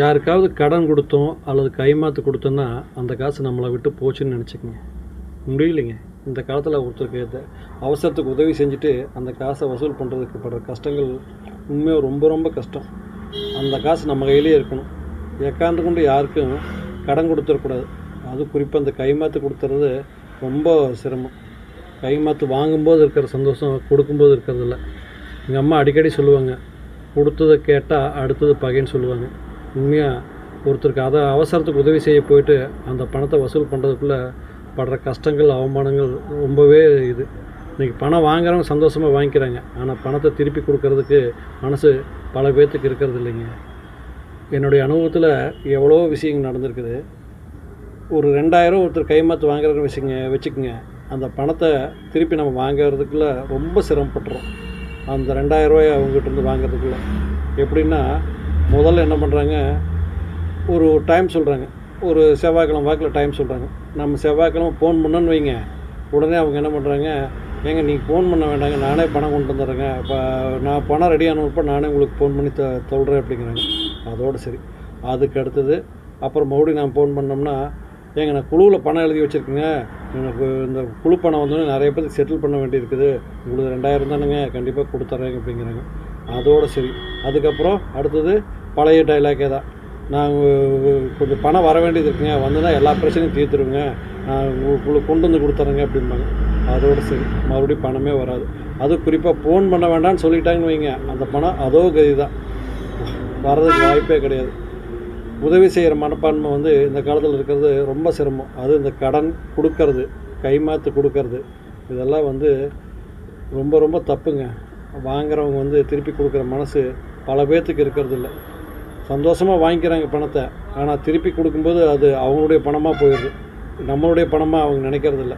யாருக்காவது கடன் கொடுத்தோம் அல்லது கைமாத்து கொடுத்தோன்னா அந்த காசு நம்மளை விட்டு போச்சுன்னு நினச்சிக்கங்க. முடியலைங்க. இந்த காலத்தில் ஒருத்தருக்கு அவசரத்துக்கு உதவி செஞ்சுட்டு அந்த காசை வசூல் பண்ணுறதுக்கு படுற கஷ்டங்கள் உண்மையாக ரொம்ப ரொம்ப கஷ்டம். அந்த காசு நம்ம கையிலே இருக்கணும். எக்காந்து கொண்டு யாருக்கும் கடன் கொடுத்துடக்கூடாது. அது குறிப்பாக அந்த கைமாத்து கொடுத்துறது ரொம்ப சிரமம். கைமாத்து வாங்கும்போது இருக்கிற சந்தோஷம் கொடுக்கும்போது இருக்கிறதில்ல. எங்கள் அம்மா அடிக்கடி சொல்லுவாங்க, கொடுத்ததை கேட்டால் அடுத்தது பகைன்னு சொல்லுவாங்க. உண்மையாக ஒருத்தருக்கு அதை அவசரத்துக்கு உதவி செய்ய போயிட்டு அந்த பணத்தை வசூல் பண்ணுறதுக்குள்ளே படுற கஷ்டங்கள் அவமானங்கள் ரொம்பவே இது. இன்றைக்கி பணம் வாங்குறவங்க சந்தோஷமாக வாங்கிக்கிறாங்க, ஆனால் பணத்தை திருப்பி கொடுக்கறதுக்கு மனசு பல பேர்த்துக்கு இருக்கிறது இல்லைங்க. என்னுடைய அனுபவத்தில் எவ்வளோ விஷயங்கள் நடந்திருக்குது. ஒரு 2000 ஒருத்தர் கைமாத்து வாங்குற வச்சுக்கோங்க. அந்த பணத்தை திருப்பி நம்ம வாங்கிறதுக்குள்ளே ரொம்ப சிரமப்பட்டுறோம். அந்த 2000 ரூபாயை அவங்ககிட்டருந்து வாங்கிறதுக்குள்ளே எப்படின்னா, முதல்ல என்ன பண்ணுறாங்க, ஒரு டைம் சொல்கிறாங்க. ஒரு செவ்வாய்க்கிழமை வாக்கில் டைம் சொல்கிறாங்க. நம்ம செவ்வாய்க்கிழமை ஃபோன் பண்ணோன்னு வைங்க, உடனே அவங்க என்ன பண்ணுறாங்க, ஏங்க நீங்கள் ஃபோன் பண்ண வேண்டாங்க, நானே பணம் கொண்டு வந்துடுறேங்க, இப்போ நான் பணம் ரெடியானப்போ நானே உங்களுக்கு ஃபோன் பண்ணி சொல்கிறேன் அப்படிங்கிறாங்க. அதோடு சரி. அதுக்கு அடுத்தது அப்புறம் மறுபடியும் நான் ஃபோன் பண்ணோம்னா, ஏங்க நான் குழுவில் பணம் எழுதி வச்சுருக்கேங்க, எனக்கு இந்த குழு பணம் வந்தோடனே நிறைய பேருக்கு செட்டில் பண்ண வேண்டியிருக்குது, உங்களுக்கு 2000 தானுங்க, கண்டிப்பாக கொடுத்துட்றேங்க அப்படிங்கிறாங்க. அதோடு சரி. அதுக்கப்புறம் அடுத்தது பழைய டைலாக்கே தான், நான் கொஞ்சம் பணம் வர வேண்டியது இருக்குங்க, வந்துன்னா எல்லா பிரச்சனையும் தீர்த்துருங்க, நான் உங்களுக்கு கொண்டு வந்து கொடுத்துட்றேங்க அப்படிம்பாங்க. அதோடு சரி. மறுபடியும் பணமே வராது. அதுவும் குறிப்பாக ஃபோன் பண்ண வேண்டாம்னு சொல்லிட்டாங்கன்னு வைங்க, அந்த பணம் அதோ கதி தான், வர்றதுக்கு வாய்ப்பே கிடையாது. உதவி செய்கிற மனப்பான்மை இந்த காலத்தில் இருக்கிறது ரொம்ப சிரமம். அது இந்த கடன் கொடுக்கறது, கைமாத்து கொடுக்கறது, இதெல்லாம் ரொம்ப ரொம்ப தப்புங்க. வாங்குறவங்க திருப்பி கொடுக்குற மனசு பல பேர்த்துக்கு இருக்கிறது இல்லை. சந்தோஷமாக வாங்கிக்கிறாங்க பணத்தை, ஆனால் திருப்பி கொடுக்கும்போது அது அவங்களுடைய பணமாக போயிடுது, நம்மளுடைய பணமாக அவங்க நினைக்கிறதில்ல.